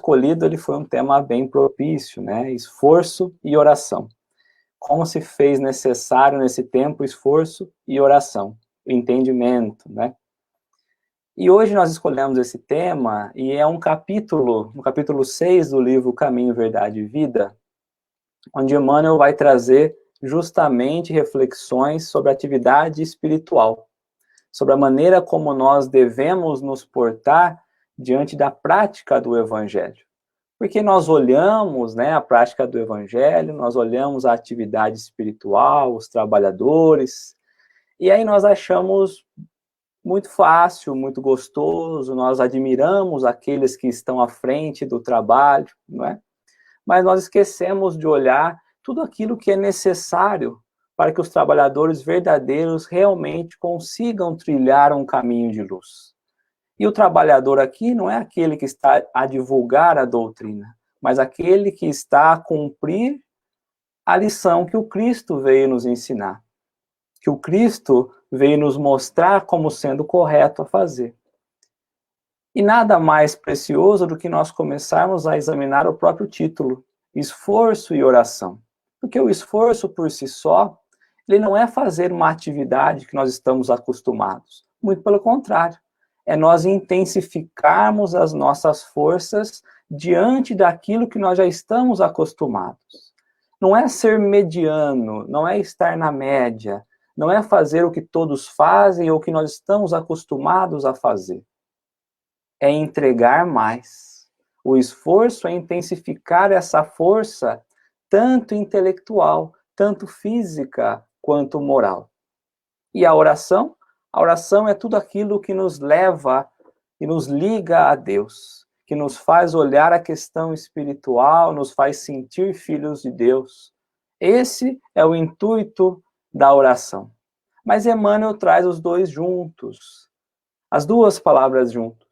escolhido ele foi um tema bem propício, né? Esforço e oração. Como se fez necessário nesse tempo esforço e oração, entendimento, né? E hoje nós escolhemos esse tema, e é um capítulo, no capítulo 6 do livro Caminho, Verdade e Vida, onde Emmanuel vai trazer justamente reflexões sobre a atividade espiritual, sobre a maneira como nós devemos nos portar diante da prática do Evangelho. Porque nós olhamos, né, a prática do Evangelho, nós olhamos a atividade espiritual, os trabalhadores, e aí nós achamos muito fácil, muito gostoso, nós admiramos aqueles que estão à frente do trabalho, não é? Mas nós esquecemos de olhar tudo aquilo que é necessário para que os trabalhadores verdadeiros realmente consigam trilhar um caminho de luz. E o trabalhador aqui não é aquele que está a divulgar a doutrina, mas aquele que está a cumprir a lição que o Cristo veio nos ensinar, que o Cristo veio nos mostrar como sendo correto a fazer. E nada mais precioso do que nós começarmos a examinar o próprio título, esforço e oração. Porque o esforço por si só, ele não é fazer uma atividade que nós estamos acostumados. Muito pelo contrário. É nós intensificarmos as nossas forças diante daquilo que nós já estamos acostumados. Não é ser mediano, não é estar na média, não é fazer o que todos fazem ou o que nós estamos acostumados a fazer. É entregar mais. O esforço é intensificar essa força, tanto intelectual, tanto física, quanto moral. E a oração? A oração é tudo aquilo que nos leva e nos liga a Deus, que nos faz olhar a questão espiritual, nos faz sentir filhos de Deus. Esse é o intuito da oração. Mas Emmanuel traz os dois juntos, as duas palavras juntos,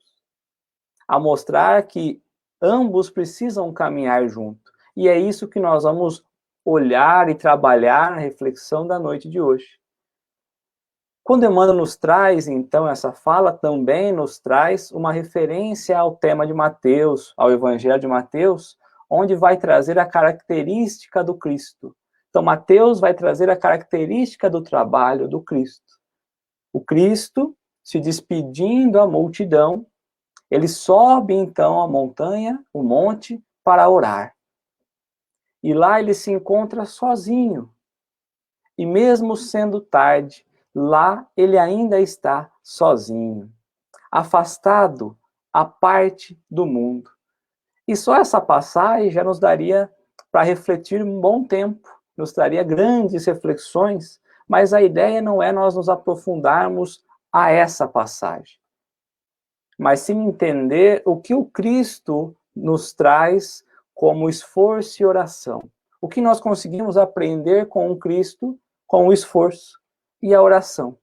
a mostrar que ambos precisam caminhar junto. E é isso que nós vamos olhar e trabalhar na reflexão da noite de hoje. Quando Emmanuel nos traz, então, essa fala, também nos traz uma referência ao tema de Mateus, ao Evangelho de Mateus, onde vai trazer a característica do Cristo. Então, Mateus vai trazer a característica do trabalho do Cristo. O Cristo, se despedindo da multidão, ele sobe, então, a montanha, o monte, para orar. E lá ele se encontra sozinho. E mesmo sendo tarde, lá ele ainda está sozinho, afastado, à parte do mundo. E só essa passagem já nos daria para refletir um bom tempo, nos traria grandes reflexões, mas a ideia não é nós nos aprofundarmos a essa passagem, mas sim entender o que o Cristo nos traz como esforço e oração. O que nós conseguimos aprender com o Cristo, com o esforço e a oração.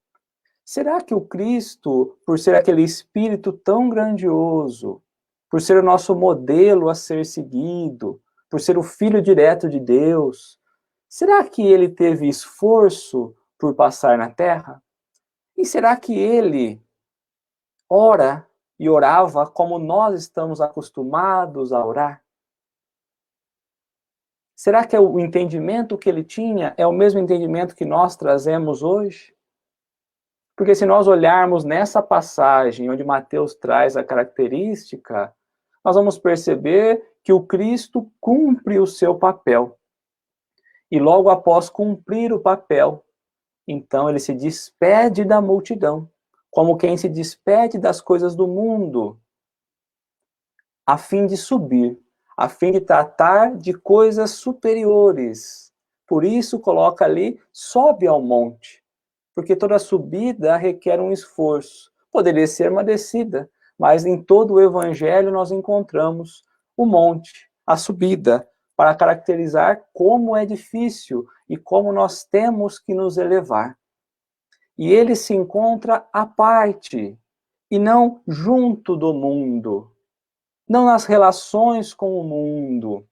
Será que o Cristo, por ser aquele Espírito tão grandioso, por ser o nosso modelo a ser seguido, por ser o Filho direto de Deus, será que ele teve esforço por passar na Terra? E será que ele ora e orava como nós estamos acostumados a orar? Será que o entendimento que ele tinha é o mesmo entendimento que nós trazemos hoje? Porque se nós olharmos nessa passagem onde Mateus traz a característica, nós vamos perceber que o Cristo cumpre o seu papel. E logo após cumprir o papel, então ele se despede da multidão, como quem se despede das coisas do mundo, a fim de subir, a fim de tratar de coisas superiores. Por isso coloca ali, sobe ao monte, porque toda subida requer um esforço. Poderia ser uma descida, mas em todo o Evangelho nós encontramos o monte, a subida, para caracterizar como é difícil e como nós temos que nos elevar. E ele se encontra à parte, e não junto do mundo, não nas relações com o mundo.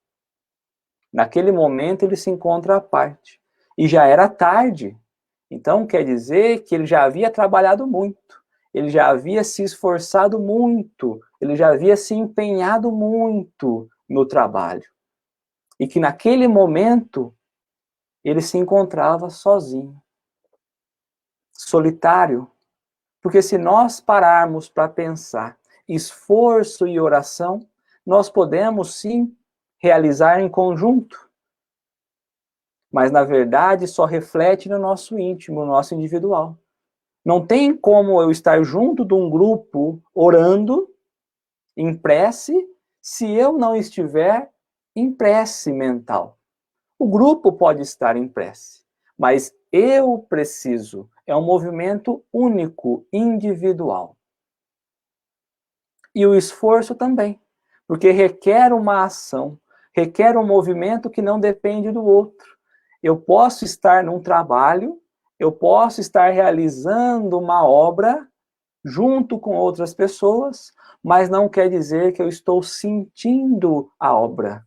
Naquele momento ele se encontra à parte. E já era tarde. Então quer dizer que ele já havia trabalhado muito. ele já havia se esforçado muito, ele já havia se empenhado muito no trabalho. E que naquele momento, ele se encontrava sozinho, solitário. Porque se nós pararmos para pensar esforço e oração, nós podemos sim realizar em conjunto. Mas na verdade só reflete no nosso íntimo, no nosso individual. Não tem como eu estar junto de um grupo orando em prece se eu não estiver em prece mental. O grupo pode estar em prece, mas eu preciso. É um movimento único, individual. E o esforço também, porque requer uma ação, requer um movimento que não depende do outro. Eu posso estar num trabalho, eu posso estar realizando uma obra junto com outras pessoas, mas não quer dizer que eu estou sentindo a obra.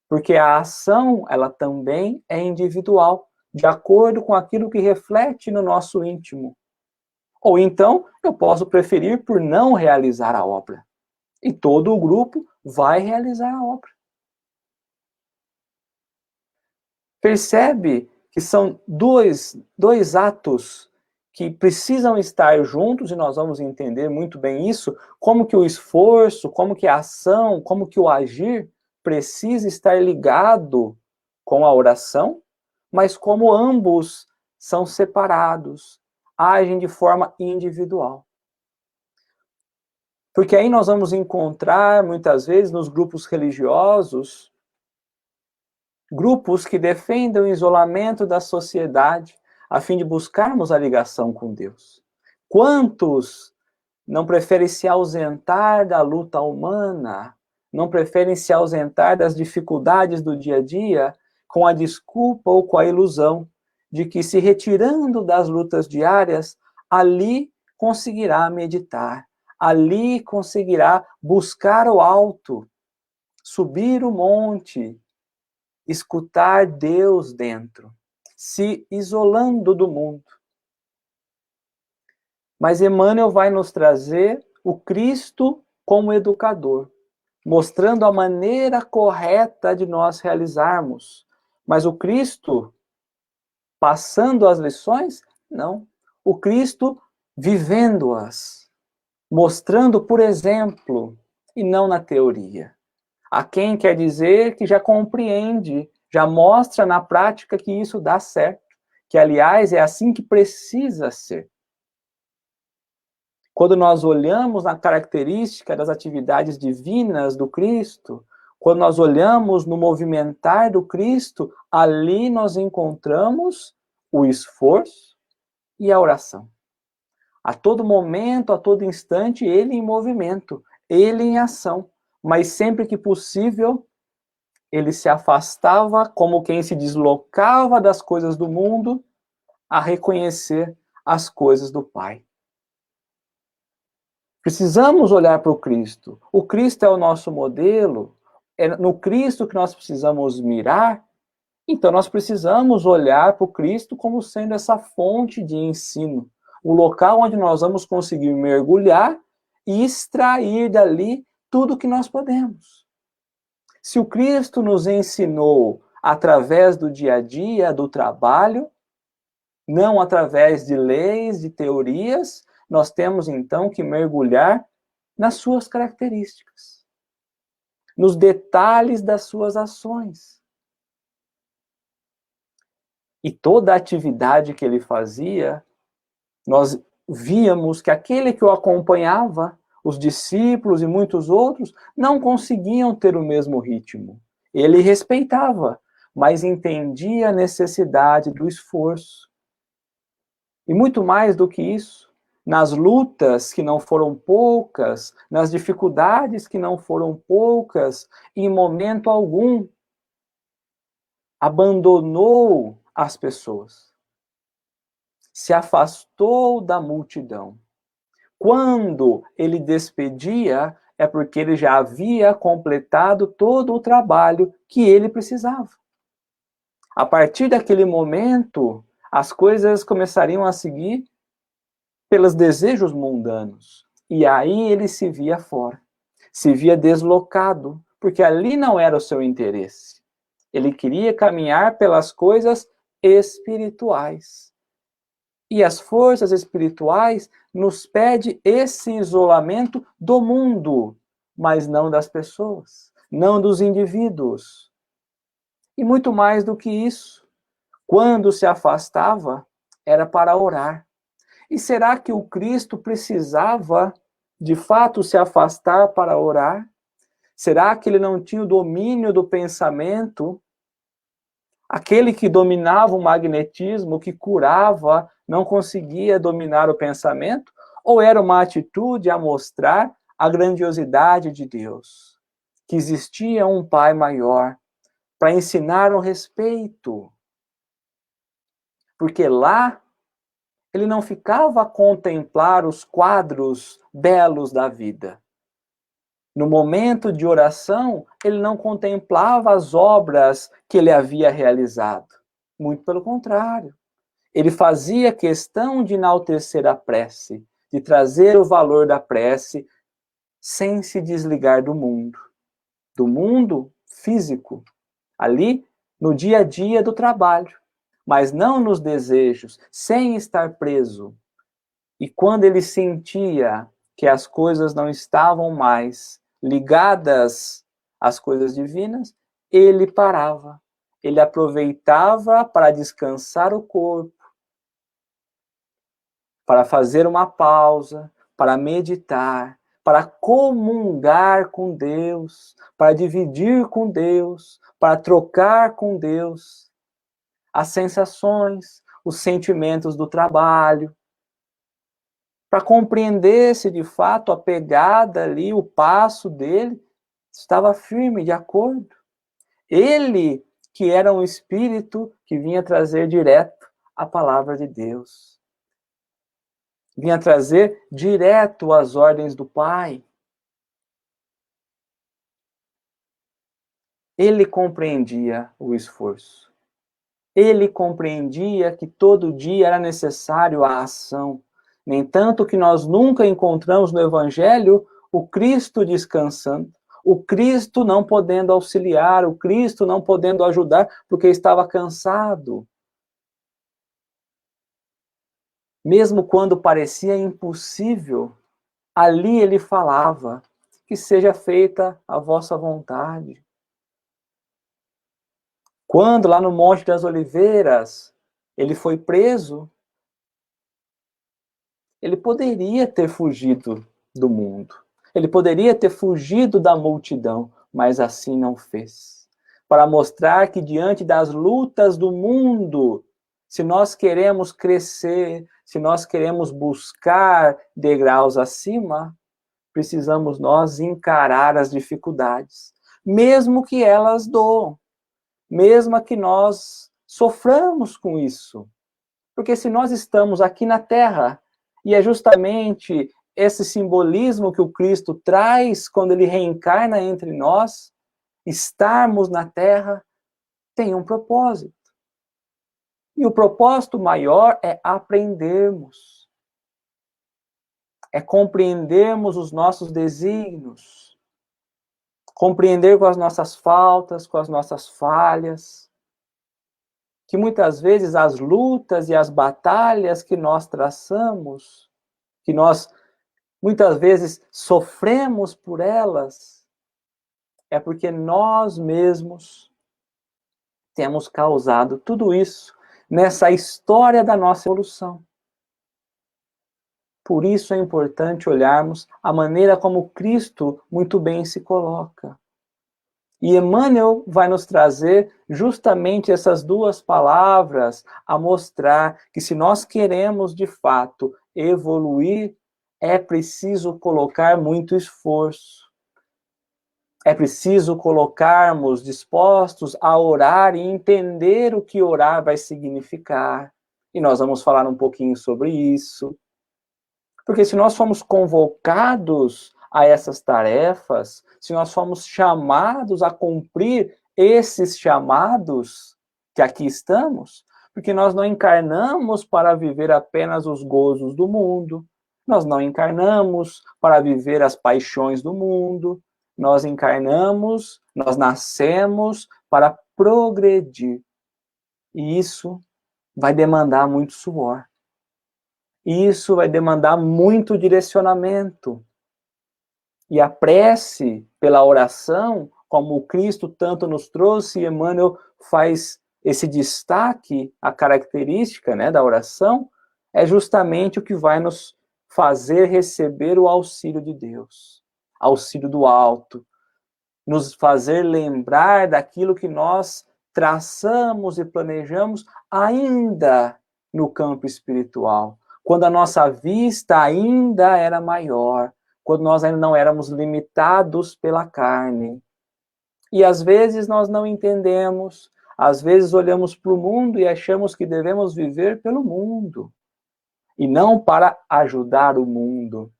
Porque a ação, ela também é individual, de acordo com aquilo que reflete no nosso íntimo. Ou então, eu posso preferir por não realizar a obra. E todo o grupo vai realizar a obra. Percebe que são dois atos que precisam estar juntos, e nós vamos entender muito bem isso, como que o esforço, como que a ação, como que o agir precisa estar ligado com a oração, mas como ambos são separados, agem de forma individual. Porque aí nós vamos encontrar, muitas vezes, nos grupos religiosos, grupos que defendem o isolamento da sociedade a fim de buscarmos a ligação com Deus. Quantos não preferem se ausentar da luta humana, não preferem se ausentar das dificuldades do dia a dia com a desculpa ou com a ilusão de que se retirando das lutas diárias, ali conseguirá meditar, ali conseguirá buscar o alto, subir o monte, escutar Deus dentro, se isolando do mundo. Mas Emmanuel vai nos trazer o Cristo como educador, mostrando a maneira correta de nós realizarmos. Mas o Cristo passando as lições? Não. O Cristo vivendo-as, mostrando por exemplo, e não na teoria. A quem quer dizer que já compreende, já mostra na prática que isso dá certo, que aliás é assim que precisa ser. Quando nós olhamos na característica das atividades divinas do Cristo, quando nós olhamos no movimentar do Cristo, ali nós encontramos o esforço e a oração. A todo momento, a todo instante, ele em movimento, ele em ação. Mas sempre que possível, ele se afastava como quem se deslocava das coisas do mundo a reconhecer as coisas do Pai. Precisamos olhar para o Cristo. O Cristo é o nosso modelo, é no Cristo que nós precisamos mirar, então nós precisamos olhar para o Cristo como sendo essa fonte de ensino, o local onde nós vamos conseguir mergulhar e extrair dali tudo que nós podemos. Se o Cristo nos ensinou através do dia a dia, do trabalho, não através de leis, de teorias, nós temos então que mergulhar nas suas características, nos detalhes das suas ações. E toda a atividade que ele fazia, nós víamos que aquele que o acompanhava, os discípulos e muitos outros, não conseguiam ter o mesmo ritmo. Ele respeitava, mas entendia a necessidade do esforço. E muito mais do que isso, nas lutas que não foram poucas, nas dificuldades que não foram poucas, em momento algum, abandonou as pessoas. Se afastou da multidão. Quando ele despedia, é porque ele já havia completado todo o trabalho que ele precisava. A partir daquele momento, as coisas começariam a seguir pelos desejos mundanos. E aí ele se via fora, se via deslocado, porque ali não era o seu interesse. Ele queria caminhar pelas coisas espirituais. E as forças espirituais nos pedem esse isolamento do mundo, mas não das pessoas, não dos indivíduos. E muito mais do que isso, quando se afastava, era para orar. E será que o Cristo precisava, de fato, se afastar para orar? Será que ele não tinha o domínio do pensamento? Aquele que dominava o magnetismo, que curava, não conseguia dominar o pensamento? Ou era uma atitude a mostrar a grandiosidade de Deus? Que existia um Pai maior, para ensinar o respeito. Porque lá, ele não ficava a contemplar os quadros belos da vida. No momento de oração, ele não contemplava as obras que ele havia realizado. Muito pelo contrário. Ele fazia questão de enaltecer a prece, de trazer o valor da prece, sem se desligar do mundo físico, ali no dia a dia do trabalho, mas não nos desejos, sem estar preso. E quando ele sentia que as coisas não estavam mais ligadas às coisas divinas, ele parava. Ele aproveitava para descansar o corpo, para fazer uma pausa, para meditar, para comungar com Deus, para dividir com Deus, para trocar com Deus as sensações, os sentimentos do trabalho, para compreender se de fato a pegada ali, o passo dele, estava firme, de acordo. Ele, que era um espírito que vinha trazer direto a palavra de Deus. Vinha trazer direto as ordens do Pai. Ele compreendia o esforço. Ele compreendia que todo dia era necessário a ação. Nem tanto que nós nunca encontramos no Evangelho o Cristo descansando, o Cristo não podendo auxiliar, o Cristo não podendo ajudar, porque estava cansado. Mesmo quando parecia impossível, ali ele falava, que seja feita a vossa vontade. Quando lá no Monte das Oliveiras, ele foi preso, ele poderia ter fugido do mundo. Ele poderia ter fugido da multidão, mas assim não fez. Para mostrar que diante das lutas do mundo, se nós queremos crescer, se nós queremos buscar degraus acima, precisamos nós encarar as dificuldades, mesmo que elas doam, mesmo que nós soframos com isso. Porque se nós estamos aqui na Terra, e é justamente esse simbolismo que o Cristo traz quando ele reencarna entre nós, estarmos na Terra tem um propósito. E o propósito maior é aprendermos, é compreendermos os nossos desígnios, compreender com as nossas faltas, com as nossas falhas, que muitas vezes as lutas e as batalhas que nós traçamos, que nós muitas vezes sofremos por elas, é porque nós mesmos temos causado tudo isso nessa história da nossa evolução. Por isso é importante olharmos a maneira como Cristo muito bem se coloca. E Emmanuel vai nos trazer justamente essas duas palavras a mostrar que se nós queremos de fato evoluir, é preciso colocar muito esforço. É preciso colocarmos dispostos a orar e entender o que orar vai significar. E nós vamos falar um pouquinho sobre isso. Porque se nós formos convocados a essas tarefas, se nós formos chamados a cumprir esses chamados que aqui estamos, Porque nós não encarnamos para viver apenas os gozos do mundo, nós não encarnamos para viver as paixões do mundo, nós encarnamos, nós nascemos para progredir. E isso vai demandar muito suor. Isso vai demandar muito direcionamento. E a prece, pela oração, como o Cristo tanto nos trouxe, e Emmanuel faz esse destaque, a característica, né, da oração, é justamente o que vai nos fazer receber o auxílio de Deus, auxílio do alto, nos fazer lembrar daquilo que nós traçamos e planejamos ainda no campo espiritual, quando a nossa vista ainda era maior, quando nós ainda não éramos limitados pela carne. E às vezes nós não entendemos, às vezes olhamos para o mundo e achamos que devemos viver pelo mundo, e não para ajudar o mundo.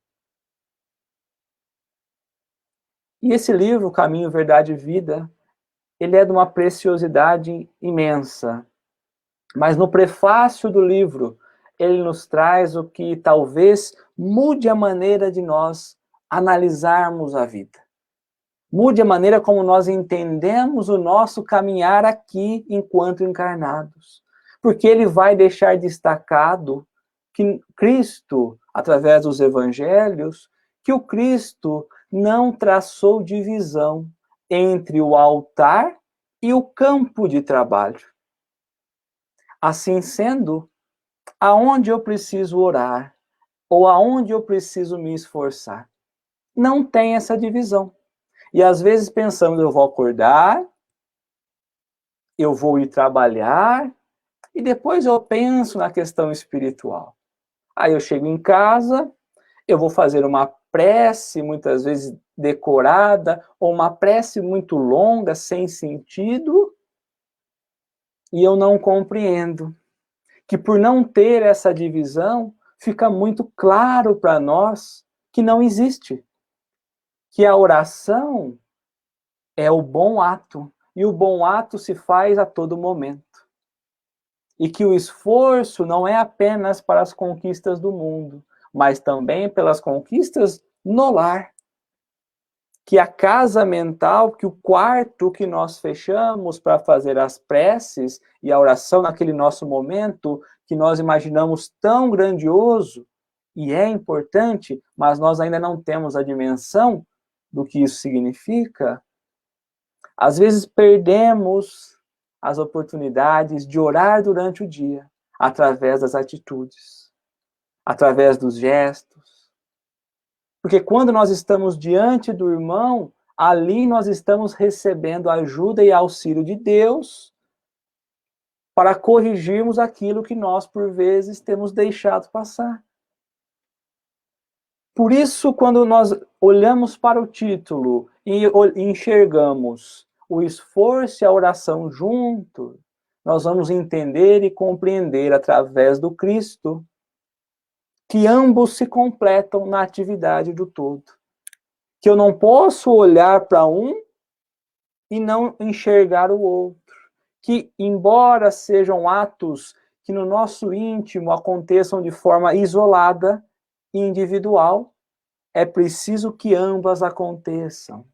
E esse livro, Caminho, Verdade e Vida, ele é de uma preciosidade imensa. Mas no prefácio do livro, ele nos traz o que talvez mude a maneira de nós analisarmos a vida. Mude a maneira como nós entendemos o nosso caminhar aqui enquanto encarnados. Porque ele vai deixar destacado que Cristo, através dos evangelhos, que o Cristo não traçou divisão entre o altar e o campo de trabalho. Assim sendo, aonde eu preciso orar, ou aonde eu preciso me esforçar? Não tem essa divisão. E às vezes pensamos, eu vou acordar, eu vou ir trabalhar, e depois eu penso na questão espiritual. Aí eu chego em casa, eu vou fazer uma prece, muitas vezes decorada, ou uma prece muito longa, sem sentido, e eu não compreendo que por não ter essa divisão, fica muito claro para nós que não existe. Que a oração é o bom ato, e o bom ato se faz a todo momento. E que o esforço não é apenas para as conquistas do mundo, mas também pelas conquistas no lar. Que a casa mental, que o quarto que nós fechamos para fazer as preces e a oração naquele nosso momento, que nós imaginamos tão grandioso, e é importante, mas nós ainda não temos a dimensão do que isso significa. Às vezes perdemos as oportunidades de orar durante o dia, através das atitudes, através dos gestos. Porque quando nós estamos diante do irmão, ali nós estamos recebendo ajuda e auxílio de Deus para corrigirmos aquilo que nós, por vezes, temos deixado passar. Por isso, quando nós olhamos para o título e enxergamos o esforço e a oração juntos, nós vamos entender e compreender através do Cristo que ambos se completam na atividade do todo. Que eu não posso olhar para um e não enxergar o outro. Que, embora sejam atos que no nosso íntimo aconteçam de forma isolada e individual, é preciso que ambas aconteçam.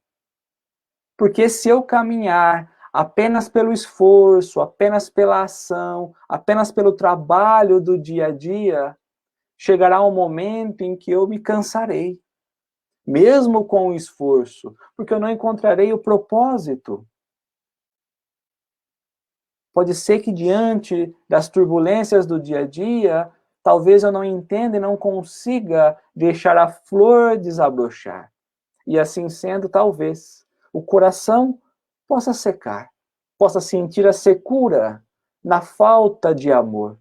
Porque se eu caminhar apenas pelo esforço, apenas pela ação, apenas pelo trabalho do dia a dia, chegará um momento em que eu me cansarei, mesmo com o esforço, porque eu não encontrarei o propósito. Pode ser que diante das turbulências do dia a dia, talvez eu não entenda e não consiga deixar a flor desabrochar. E assim sendo, talvez o coração possa secar, possa sentir a secura na falta de amor,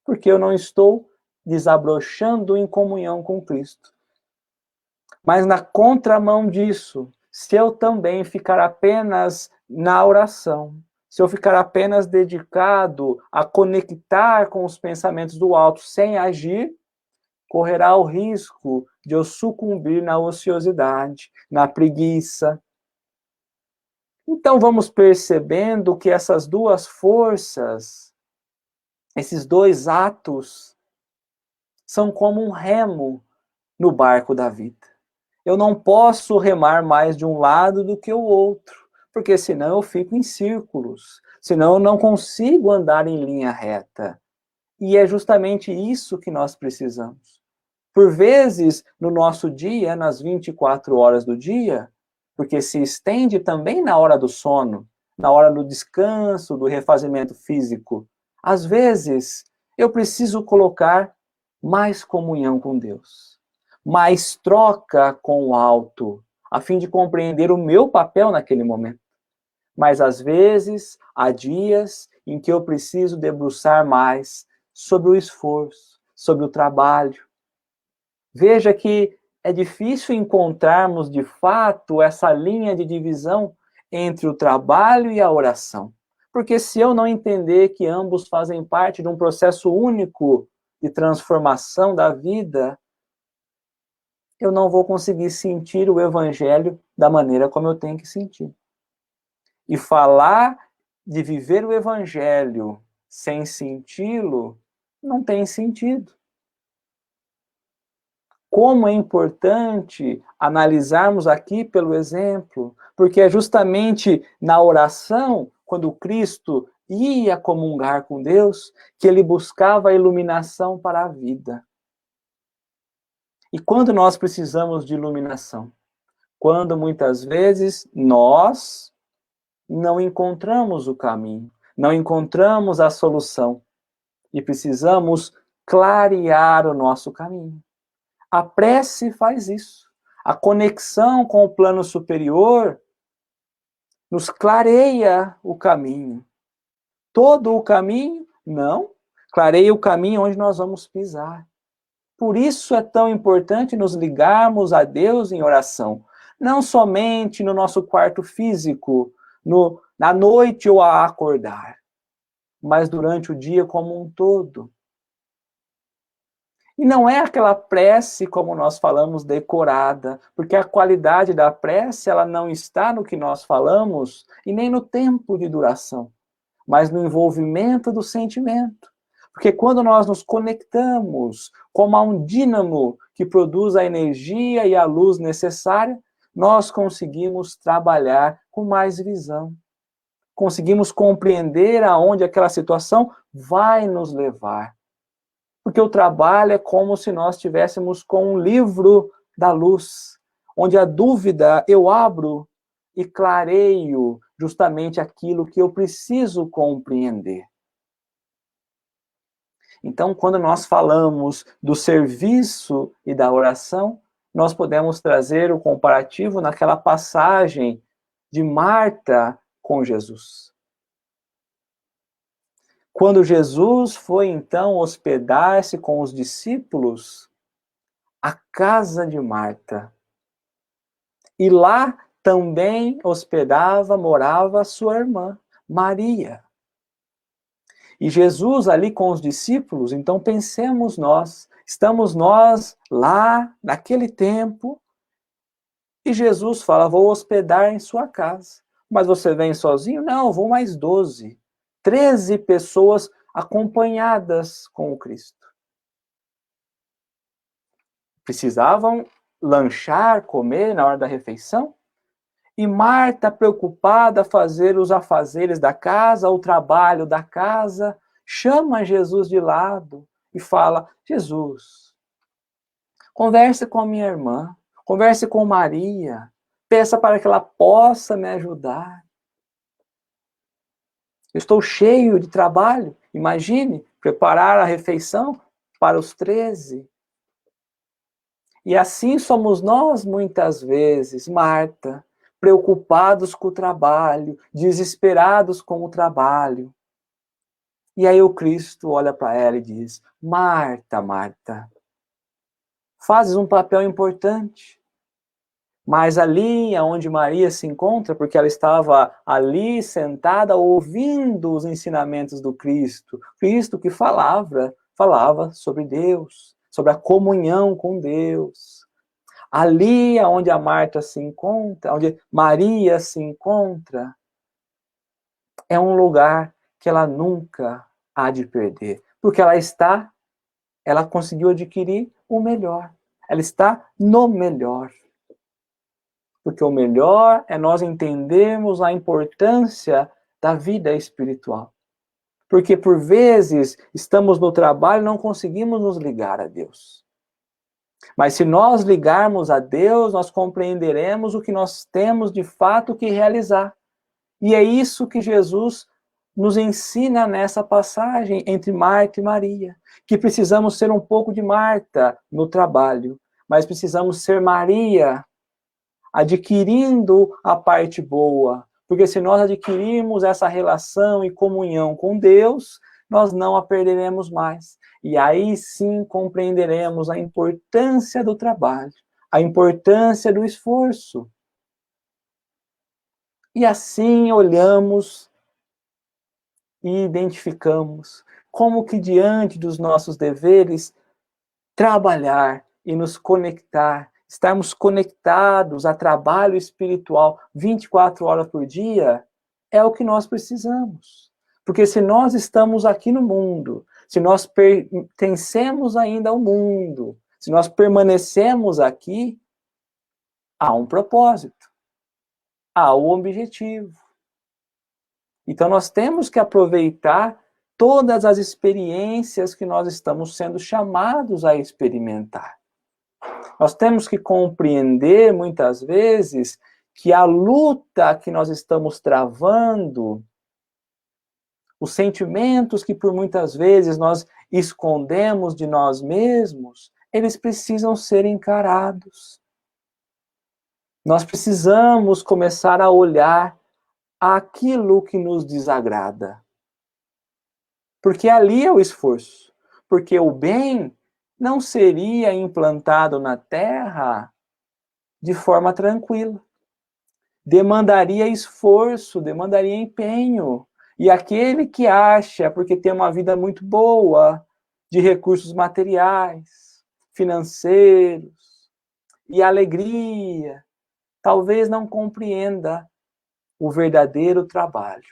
porque eu não estou desabrochando em comunhão com Cristo. Mas na contramão disso, se eu também ficar apenas na oração, se eu ficar apenas dedicado a conectar com os pensamentos do alto sem agir, correrá o risco de eu sucumbir na ociosidade, na preguiça. Então vamos percebendo que essas duas forças Esses dois atos são como um remo no barco da vida. Eu não posso remar mais de um lado do que o outro, porque senão eu fico em círculos, senão eu não consigo andar em linha reta. E é justamente isso que nós precisamos. Por vezes, no nosso dia, nas 24 horas do dia, porque se estende também na hora do sono, na hora do descanso, do refazimento físico. Às vezes, eu preciso colocar mais comunhão com Deus, mais troca com o alto, a fim de compreender o meu papel naquele momento. Mas às vezes, há dias em que eu preciso debruçar mais sobre o esforço, sobre o trabalho. Veja que é difícil encontrarmos de fato essa linha de divisão entre o trabalho e a oração. Porque se eu não entender que ambos fazem parte de um processo único de transformação da vida, eu não vou conseguir sentir o evangelho da maneira como eu tenho que sentir. E falar de viver o evangelho sem senti-lo não tem sentido. Como é importante analisarmos aqui pelo exemplo, porque é justamente na oração, quando Cristo ia comungar com Deus, que ele buscava a iluminação para a vida. E quando nós precisamos de iluminação? Quando muitas vezes nós não encontramos o caminho, não encontramos a solução e precisamos clarear o nosso caminho. A prece faz isso. A conexão com o plano superior nos clareia o caminho. Todo o caminho? Não. Clareia o caminho onde nós vamos pisar. Por isso é tão importante nos ligarmos a Deus em oração. Não somente no nosso quarto físico, na noite ou a acordar, mas durante o dia como um todo. E não é aquela prece, como nós falamos, decorada, porque a qualidade da prece, ela não está no que nós falamos e nem no tempo de duração, mas no envolvimento do sentimento. Porque quando nós nos conectamos como a um dínamo que produz a energia e a luz necessária, nós conseguimos trabalhar com mais visão. Conseguimos compreender aonde aquela situação vai nos levar. Porque o trabalho é como se nós estivéssemos com um livro da luz, onde a dúvida eu abro e clareio justamente aquilo que eu preciso compreender. Então, quando nós falamos do serviço e da oração, nós podemos trazer o comparativo naquela passagem de Marta com Jesus. Quando Jesus foi então hospedar-se com os discípulos, a casa de Marta. E lá também morava sua irmã, Maria. E Jesus ali com os discípulos, então pensemos nós, estamos nós lá naquele tempo, e Jesus fala, vou hospedar em sua casa. Mas você vem sozinho? Não, vou mais 12. 13 pessoas acompanhadas com o Cristo. Precisavam lanchar, comer na hora da refeição? E Marta, preocupada, fazer os afazeres da casa, o trabalho da casa, chama Jesus de lado e fala, Jesus, converse com a minha irmã, converse com Maria, peça para que ela possa me ajudar. Eu estou cheio de trabalho, imagine, preparar a refeição para os 13. E assim somos nós muitas vezes, Marta, preocupados com o trabalho, desesperados com o trabalho. E aí o Cristo olha para ela e diz, Marta, Marta, fazes um papel importante. Mas ali onde Maria se encontra, porque ela estava ali sentada ouvindo os ensinamentos do Cristo, Cristo que falava sobre Deus, sobre a comunhão com Deus. Ali onde a Marta se encontra, onde Maria se encontra, é um lugar que ela nunca há de perder, porque ela conseguiu adquirir o melhor. Ela está no melhor. Porque o melhor é nós entendermos a importância da vida espiritual. Porque por vezes estamos no trabalho e não conseguimos nos ligar a Deus. Mas se nós ligarmos a Deus, nós compreenderemos o que nós temos de fato que realizar. E é isso que Jesus nos ensina nessa passagem entre Marta e Maria, que precisamos ser um pouco de Marta no trabalho, mas precisamos ser Maria, adquirindo a parte boa, porque se nós adquirirmos essa relação e comunhão com Deus, nós não a perderemos mais. E aí sim compreenderemos a importância do trabalho, a importância do esforço. E assim olhamos e identificamos como que diante dos nossos deveres, trabalhar e nos conectar, estarmos conectados a trabalho espiritual 24 horas por dia, é o que nós precisamos. Porque se nós estamos aqui no mundo, se nós pertencemos ainda ao mundo, se nós permanecemos aqui, há um propósito, há um objetivo. Então nós temos que aproveitar todas as experiências que nós estamos sendo chamados a experimentar. Nós temos que compreender, muitas vezes, que a luta que nós estamos travando, os sentimentos que por muitas vezes nós escondemos de nós mesmos, eles precisam ser encarados. Nós precisamos começar a olhar aquilo que nos desagrada. Porque ali é o esforço. Porque o bem não seria implantado na terra de forma tranquila. Demandaria esforço, demandaria empenho. E aquele que acha, porque tem uma vida muito boa, de recursos materiais, financeiros, e alegria, talvez não compreenda o verdadeiro trabalho.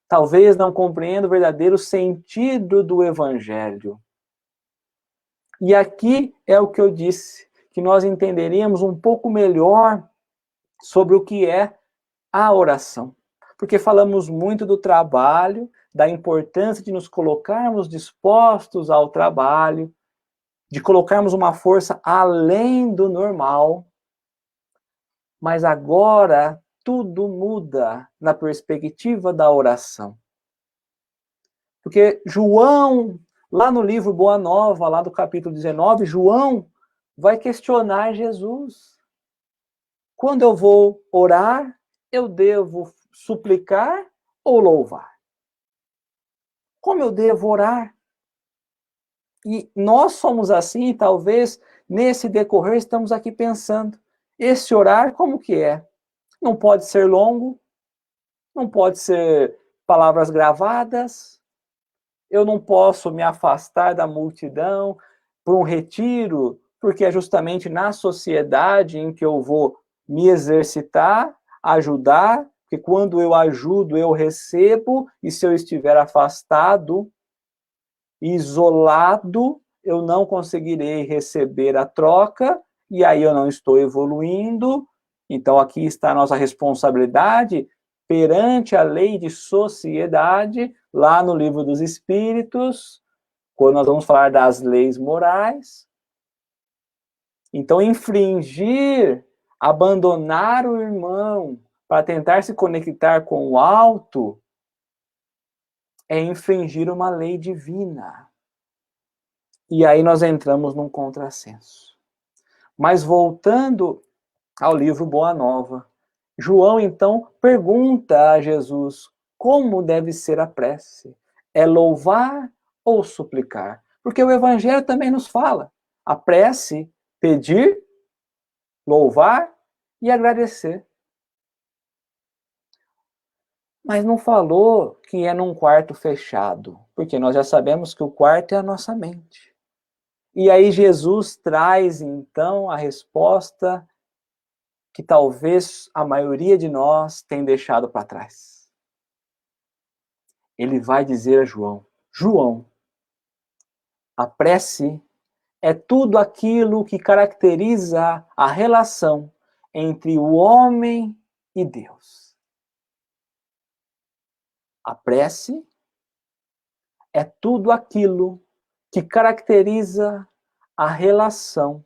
Talvez não compreenda o verdadeiro sentido do Evangelho. E aqui é o que eu disse, que nós entenderíamos um pouco melhor sobre o que é a oração. Porque falamos muito do trabalho, da importância de nos colocarmos dispostos ao trabalho, de colocarmos uma força além do normal. Mas agora tudo muda na perspectiva da oração. Porque João, lá no livro Boa Nova, lá do capítulo 19, João vai questionar Jesus. Quando eu vou orar, eu devo suplicar ou louvar? Como eu devo orar? E nós somos assim, e talvez nesse decorrer estamos aqui pensando, esse orar como que é? Não pode ser longo, não pode ser palavras gravadas, eu não posso me afastar da multidão por um retiro, porque é justamente na sociedade em que eu vou me exercitar, ajudar, porque quando eu ajudo, eu recebo, e se eu estiver afastado, isolado, eu não conseguirei receber a troca, e aí eu não estou evoluindo. Então aqui está a nossa responsabilidade perante a lei de sociedade, lá no Livro dos Espíritos, quando nós vamos falar das leis morais. Então, infringir, abandonar o irmão para tentar se conectar com o alto, é infringir uma lei divina. E aí nós entramos num contrassenso. Mas voltando ao livro Boa Nova, João, então, pergunta a Jesus como deve ser a prece. É louvar ou suplicar? Porque o Evangelho também nos fala. A prece, pedir, louvar e agradecer. Mas não falou que é num quarto fechado, porque nós já sabemos que o quarto é a nossa mente. E aí Jesus traz, então, a resposta que talvez a maioria de nós tenha deixado para trás. Ele vai dizer a João, João, a prece é tudo aquilo que caracteriza a relação entre o homem e Deus. A prece é tudo aquilo que caracteriza a relação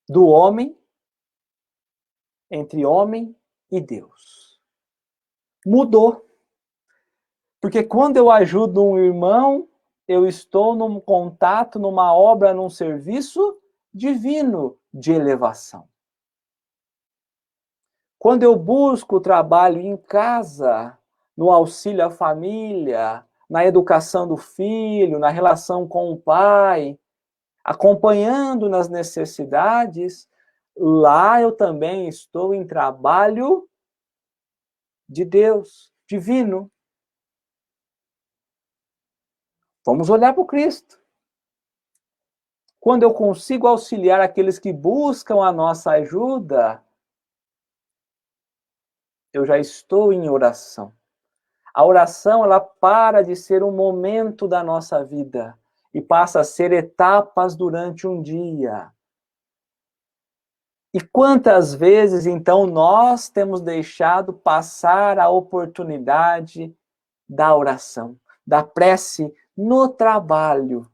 do homem, entre homem e Deus. Mudou. Porque quando eu ajudo um irmão, eu estou num contato, numa obra, num serviço divino de elevação. Quando eu busco trabalho em casa, no auxílio à família, na educação do filho, na relação com o pai, acompanhando nas necessidades, lá eu também estou em trabalho de Deus, divino. Vamos olhar para o Cristo. Quando eu consigo auxiliar aqueles que buscam a nossa ajuda, eu já estou em oração. A oração, ela para de ser um momento da nossa vida e passa a ser etapas durante um dia. E quantas vezes, então, nós temos deixado passar a oportunidade da oração, da prece no trabalho?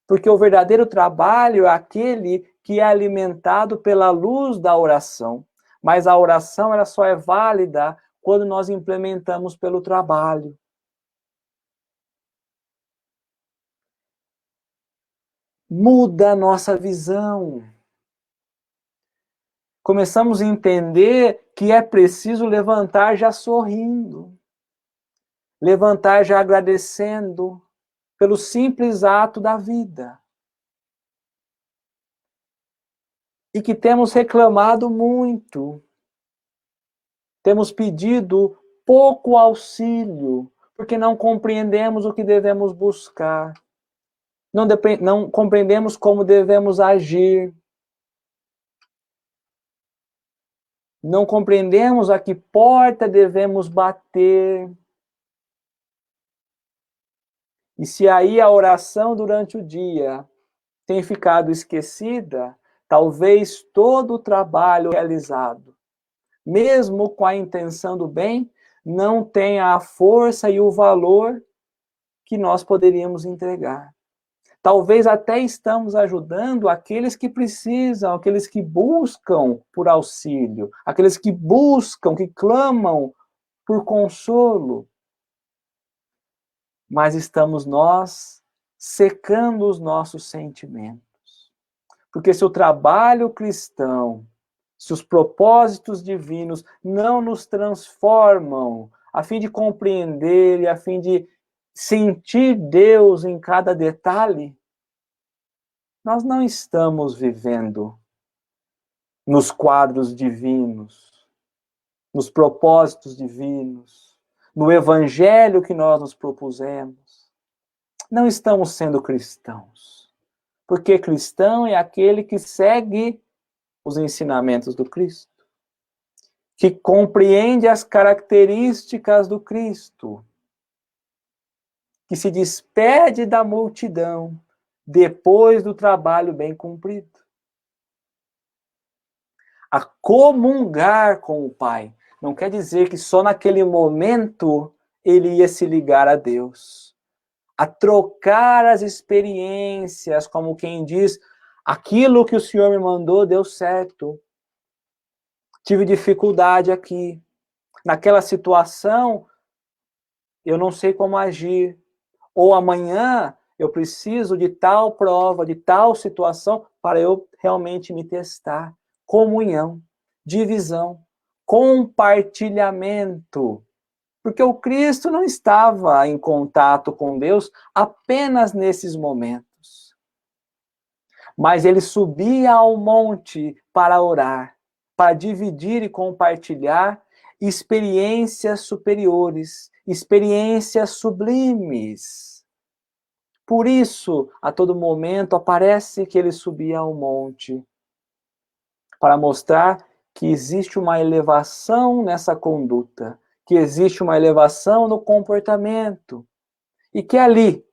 Porque o verdadeiro trabalho é aquele que é alimentado pela luz da oração. Mas a oração, ela só é válida quando nós implementamos pelo trabalho. Muda a nossa visão. Começamos a entender que é preciso levantar já sorrindo, levantar já agradecendo pelo simples ato da vida. E que temos reclamado muito, temos pedido pouco auxílio, porque não compreendemos o que devemos buscar, não compreendemos como devemos agir, não compreendemos a que porta devemos bater. E se aí a oração durante o dia tem ficado esquecida, talvez todo o trabalho realizado, mesmo com a intenção do bem, não tenha a força e o valor que nós poderíamos entregar. Talvez até estamos ajudando aqueles que precisam, aqueles que buscam por auxílio, aqueles que buscam, que clamam por consolo. Mas estamos nós secando os nossos sentimentos. Porque se o trabalho cristão, se os propósitos divinos não nos transformam a fim de compreender e a fim de sentir Deus em cada detalhe, nós não estamos vivendo nos quadros divinos, nos propósitos divinos, no evangelho que nós nos propusemos. Não estamos sendo cristãos. Porque cristão é aquele que segue os ensinamentos do Cristo, que compreende as características do Cristo, que se despede da multidão depois do trabalho bem cumprido. A comungar com o Pai não quer dizer que só naquele momento ele ia se ligar a Deus. A trocar as experiências, como quem diz, aquilo que o Senhor me mandou deu certo. Tive dificuldade aqui. Naquela situação, eu não sei como agir. Ou amanhã, eu preciso de tal prova, de tal situação, para eu realmente me testar. Comunhão, divisão, compartilhamento. Porque o Cristo não estava em contato com Deus apenas nesses momentos. Mas ele subia ao monte para orar, para dividir e compartilhar experiências superiores, experiências sublimes. Por isso, a todo momento, aparece que ele subia ao monte, para mostrar que existe uma elevação nessa conduta, que existe uma elevação no comportamento. E que ali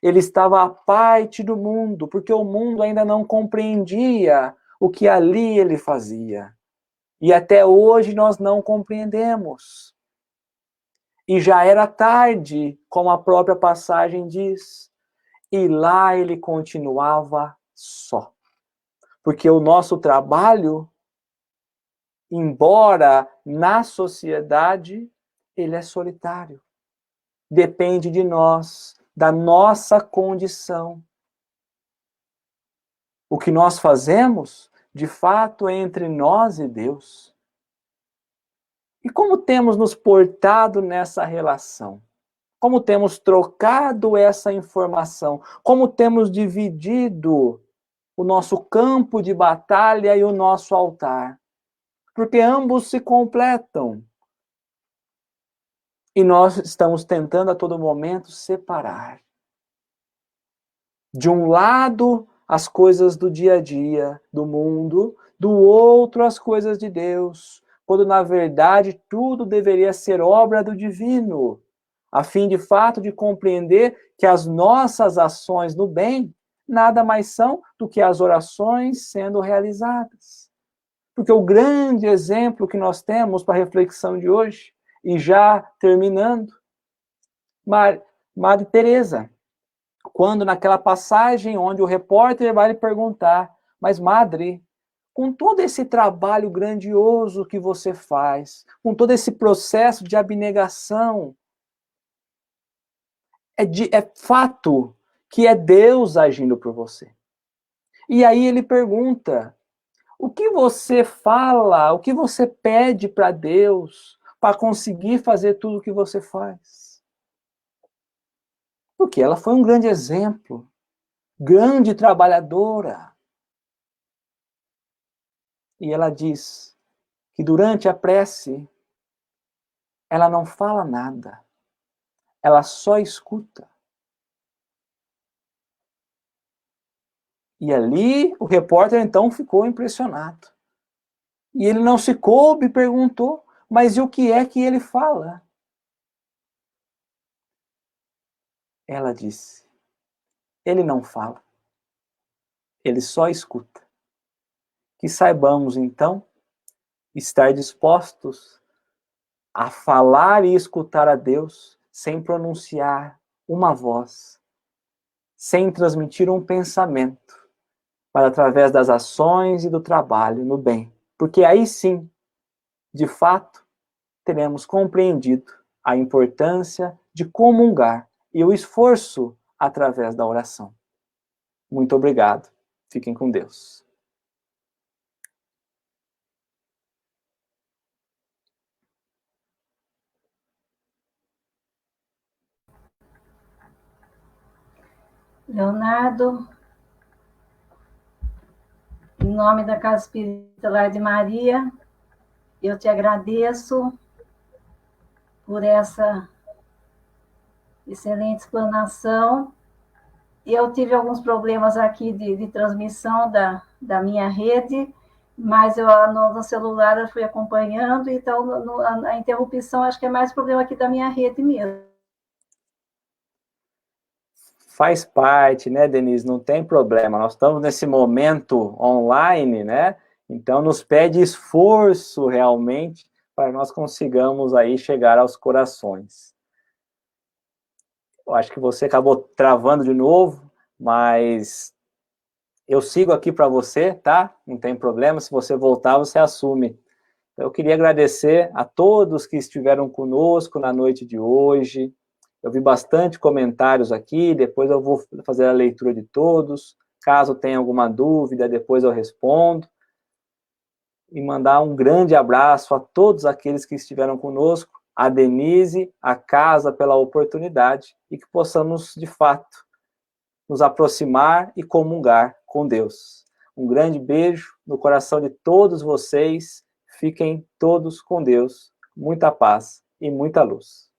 ele estava à parte do mundo, porque o mundo ainda não compreendia o que ali ele fazia. E até hoje nós não compreendemos. E já era tarde, como a própria passagem diz. E lá ele continuava só. Porque o nosso trabalho, embora na sociedade, ele é solitário. Depende de nós, da nossa condição. O que nós fazemos, de fato, é entre nós e Deus. E como temos nos portado nessa relação? Como temos trocado essa informação? Como temos dividido o nosso campo de batalha e o nosso altar? Porque ambos se completam. E nós estamos tentando a todo momento separar. De um lado, as coisas do dia a dia, do mundo, do outro, as coisas de Deus, quando na verdade tudo deveria ser obra do divino, a fim de fato de compreender que as nossas ações no bem nada mais são do que as orações sendo realizadas. Porque o grande exemplo que nós temos para a reflexão de hoje, e já terminando, Madre Teresa, quando naquela passagem onde o repórter vai lhe perguntar, mas madre, com todo esse trabalho grandioso que você faz, com todo esse processo de abnegação, é fato que é Deus agindo por você. E aí ele pergunta, o que você fala, o que você pede para Deus para conseguir fazer tudo o que você faz? Porque ela foi um grande exemplo, grande trabalhadora. E ela diz que durante a prece, ela não fala nada, ela só escuta. E ali o repórter então ficou impressionado. E ele não se coube e perguntou, mas e o que é que ele fala? Ela disse, ele não fala, ele só escuta. Que saibamos então estar dispostos a falar e escutar a Deus sem pronunciar uma voz, sem transmitir um pensamento, mas através das ações e do trabalho no bem. Porque aí sim, de fato, teremos compreendido a importância de comungar e o esforço através da oração. Muito obrigado. Fiquem com Deus. Leonardo, em nome da Casa Espírita Lar de Maria, eu te agradeço por essa excelente explanação. Eu tive alguns problemas aqui de transmissão da minha rede, mas no celular eu fui acompanhando, então a interrupção acho que é mais problema aqui da minha rede mesmo. Faz parte, né, Denise? Não tem problema. Nós estamos nesse momento online, né? Então nos pede esforço realmente para nós consigamos aí chegar aos corações. Eu acho que você acabou travando de novo, mas eu sigo aqui para você, tá? Não tem problema, se você voltar, você assume. Eu queria agradecer a todos que estiveram conosco na noite de hoje. Eu vi bastante comentários aqui, depois eu vou fazer a leitura de todos. Caso tenha alguma dúvida, depois eu respondo. E mandar um grande abraço a todos aqueles que estiveram conosco, a Denise, a casa pela oportunidade, e que possamos, de fato, nos aproximar e comungar com Deus. Um grande beijo no coração de todos vocês. Fiquem todos com Deus. Muita paz e muita luz.